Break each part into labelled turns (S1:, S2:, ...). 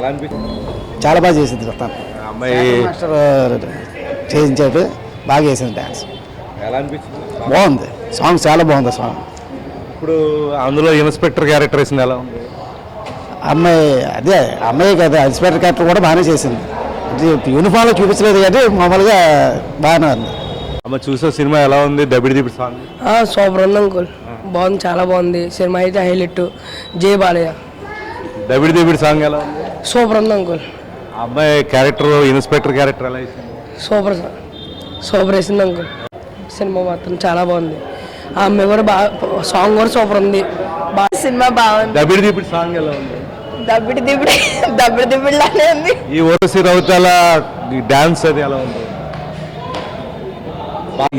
S1: ఎలా అనిపించింది?
S2: చాలా బాగా చేసింది తను.
S1: అమ్మాయి
S2: మాస్టర్ చేయించాడు, బాగా చేసింది డ్యాన్స్.
S1: ఎలా అనిపించింది?
S2: బాగుంది సాంగ్, చాలా బాగుంది సాంగ్.
S1: ఇప్పుడు అందులో ఇన్స్పెక్టర్ క్యారెక్టర్ వేసింది ఎలా ఉంది?
S2: అమ్మాయి అదే అమ్మాయి కదా, ఇన్స్పెక్టర్ క్యారెక్టర్ కూడా బాగానే చేసింది. అంటే యూనిఫామ్లో చూపించలేదు కానీ మామూలుగా బాగానే ఉంది.
S1: అమ్మ చూసే సినిమా ఎలా ఉంది? దబిడి దిబిడి సాంగ్
S3: సూపర్ ఉంది అంకుల్, బాగుంది, చాలా బాగుంది. సినిమా అయితే హైలైట్. జై బాలయ్య.
S1: దబిడి దిబిడి సాంగ్ ఎలా ఉంది?
S3: సూపర్ ఉంది అంకుల్.
S1: అమ్మాయి క్యారెక్టర్, ఇన్స్పెక్టర్ క్యారెక్టర్ ఎలా వేసింది?
S3: సూపర్ సూపర్ వేసింది అంకుల్. సినిమా మాత్రం చాలా బాగుంది. ఆ అమ్మాయి కూడా బాగా, సాంగ్ కూడా సూపర్ ఉంది.
S4: సినిమా బాగుంది.
S1: దబిడి దిబిడి సాంగ్ ఎలా ఉంది?
S4: దబ్బిడి దిబ్బిడి లానే ఉంది.
S1: ఈ ఓరసి రౌతాల డాన్స్ అది ఎలా ఉంది?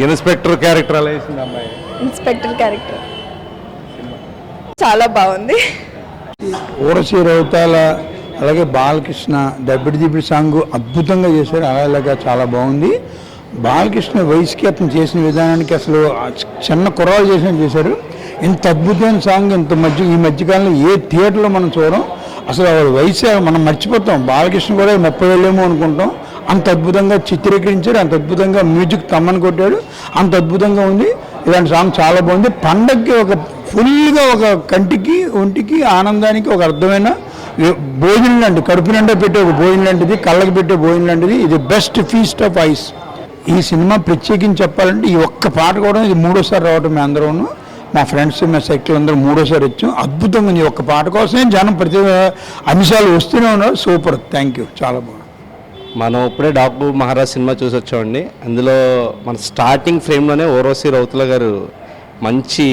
S1: ఇన్స్పెక్టర్ క్యారెక్టర్ ఎలా వేసింది అమ్మాయి?
S4: ఇన్స్పెక్టర్ క్యారెక్టర్ చాలా బాగుంది.
S5: ఊరసి రౌతాల అలాగే బాలకృష్ణ దబ్బిడి దిబ్బిడి సాంగ్ అద్భుతంగా చేశారు. అలాగే చాలా బాగుంది. బాలకృష్ణ వయసుకి అతను చేసిన విధానానికి అసలు చిన్న కుర్రాలు చేసినట్టు చేశారు. ఇంత అద్భుతమైన సాంగ్ ఈ మధ్యకాలంలో ఏ థియేటర్లో మనం చూడం. అసలు వయసు మనం మర్చిపోతాం. బాలకృష్ణ కూడా 30 ఏళ్ళేమో అనుకుంటాం. అంత అద్భుతంగా చిత్రీకరించారు, అంత అద్భుతంగా మ్యూజిక్ తమ్మని కొట్టాడు, అంత అద్భుతంగా ఉంది. ఇలాంటి సాంగ్ చాలా బాగుంది. పండగకి ఒక ఫుల్గా ఒక కంటికి ఒంటికి ఆనందానికి ఒక అర్థమైన భోజనం లాంటి, కడుపు నిండా పెట్టే ఒక భోజనం లాంటిది, కళ్ళకి పెట్టే భోజనం లాంటిది. ఇది బెస్ట్ ఫీస్ట్ ఆఫ్ ఐస్. ఈ సినిమా ప్రత్యేకించి చెప్పాలంటే ఈ ఒక్క పాట కూడా ఇది 3వ సారి రావటం. మేము అందరూ, మా ఫ్రెండ్స్, మా సైకిల్ అందరూ 3వ సారి వచ్చాం. అద్భుతంగా ఉంది. ఒక్క పాట కోసమే జనం ప్రతి అంశాలు వస్తూనే ఉన్నారు. సూపర్, థ్యాంక్ యూ, చాలా బాగుంది.
S6: మనం ఇప్పుడే డాక్టర్ మహారాజ్ సినిమా చూసి వచ్చామండి. అందులో మన స్టార్టింగ్ ఫ్రేమ్లోనే ఊర్వశి రౌతుల గారు మంచి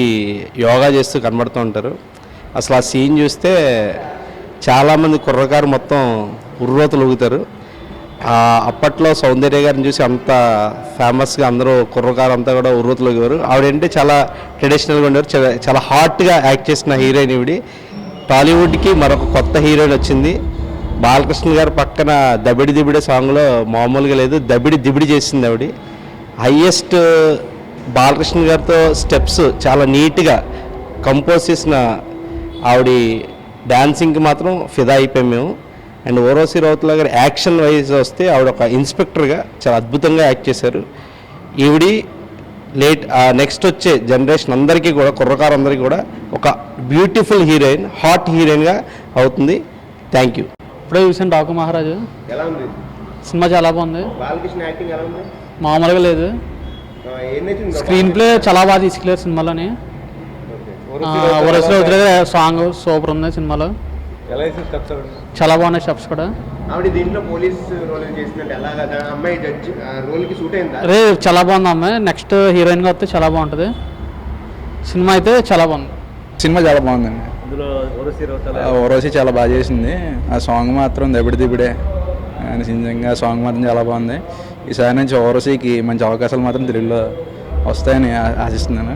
S6: యోగా చేస్తూ కనబడుతూ ఉంటారు. అసలు ఆ సీన్ చూస్తే చాలామంది కుర్రగారు మొత్తం ఉర్రోతులు ఊగుతారు. అప్పట్లో సౌందర్య గారిని చూసి అంత ఫేమస్గా అందరూ కుర్రగారు అంతా కూడా ఉర్రోతులు ఊగేవారు. ఆవిడంటే చాలా ట్రెడిషనల్గా ఉండేవారు. చాలా హాట్గా యాక్ట్ చేసిన హీరోయిన్ ఈవిడి. టాలీవుడ్కి మరొక కొత్త హీరోయిన్ వచ్చింది. బాలకృష్ణ గారు పక్కన దబిడి దిబిడి సాంగ్లో మామూలుగా లేదు, దబిడి దిబిడి చేసింది ఆవిడ. హయ్యెస్ట్ బాలకృష్ణ గారితో స్టెప్స్ చాలా నీట్గా కంపోజ్ చేసిన ఆవిడ డాన్సింగ్కి మాత్రం ఫిదా అయిపోయాం మేము. అండ్ ఊర్వశి రౌతుల గారు యాక్షన్ వైజ్ వస్తే ఆవిడ ఒక ఇన్స్పెక్టర్గా చాలా అద్భుతంగా యాక్ట్ చేశారు. ఈవిడి నెక్స్ట్ వచ్చే జనరేషన్ అందరికీ కూడా, కుర్రకారు అందరికీ కూడా ఒక బ్యూటిఫుల్ హీరోయిన్, హాట్ హీరోయిన్గా అవుతుంది. Thank you.
S7: ఇప్పుడే చూసాను డాక్టర్ మహారాజు.
S1: ఎలా ఉంది
S7: సినిమా? చాలా బాగుంది.
S1: బాలకృష్ణ యాక్టింగ్ ఎలా ఉంది?
S7: మామూలుగా లేదు. స్క్రీన్ ప్లే చాలా బాగా తీసుకెళ్ళారు సినిమాలోని. ఊర్వశి రౌతుల సాంగ్ సూపర్ ఉంది సినిమాలో. చాలా బాగున్నాయి స్టెప్స్ కూడా. అరే చాలా బాగుంది అమ్మాయి. నెక్స్ట్ హీరోయిన్గా వస్తే చాలా బాగుంటుంది. సినిమా అయితే చాలా బాగుంది.
S5: సినిమా చాలా బాగుందండి. ఊర్వశి చాలా బాగా చేసింది. ఆ సాంగ్ మాత్రం దబిడి దిబిడే నిజంగా. సాంగ్ మాత్రం చాలా బాగుంది. ఈసారి నుంచి ఊర్వశికి మంచి అవకాశాలు మాత్రం తెలుగులో వస్తాయని ఆశిస్తున్నాను.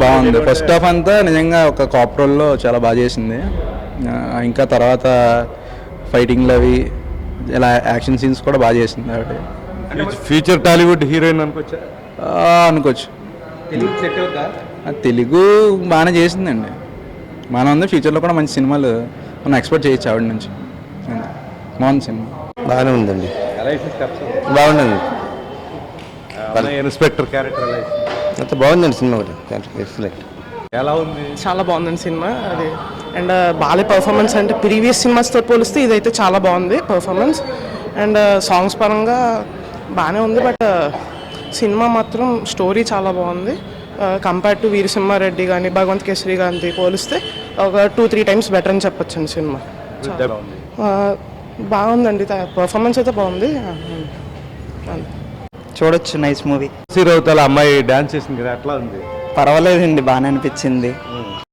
S5: బాగుంది. ఫస్ట్ హాఫ్ అంతా నిజంగా ఒక కాప్ రోల్లో చాలా బాగా చేసింది. ఇంకా తర్వాత ఫైటింగ్లు అవి ఇలా యాక్షన్ సీన్స్ కూడా బాగా చేసింది ఆవిడ.
S1: ఫ్యూచర్ టాలీవుడ్ హీరోయిన్
S5: అనుకోవచ్చు. తెలుగు బాగానే చేసిందండి. బాగానే ఉంది. ఫ్యూచర్లో కూడా మంచి సినిమాలు మనం ఎక్స్పెక్ట్ చేయొచ్చు ఆవిడ నుంచి. బాగుంది సినిమా.
S6: బాగానే ఉందండి. బాగుందండి.
S1: ఇన్స్పెక్టర్ క్యారెక్టర్
S6: అంత బాగుందండి సినిమా కూడా. ఎక్సలెంట్.
S1: ఎలా ఉంది?
S8: చాలా బాగుందండి సినిమా. అది అండ్ బాలే పర్ఫార్మెన్స్ అంటే ప్రీవియస్ సినిమాస్తో పోలిస్తే ఇదైతే చాలా బాగుంది పర్ఫార్మెన్స్. అండ్ సాంగ్స్ పరంగా బాగానే ఉంది. బట్ సినిమా మాత్రం స్టోరీ చాలా బాగుంది. కంపేర్ టు వీరసింహారెడ్డి కానీ భగవంత్ కేసరి గాంధీ పోలిస్తే ఒక 2-3 టైమ్స్ బెటర్ అని చెప్పొచ్చండి సినిమా. బాగుందండి. పర్ఫార్మెన్స్ అయితే బాగుంది.
S2: చూడొచ్చు, నైస్ మూవీ.
S1: రౌతాల అమ్మాయి డాన్స్ చేసింది కదా, ఎట్లా ఉంది?
S2: పర్వాలేదండి, బాగానే అనిపించింది.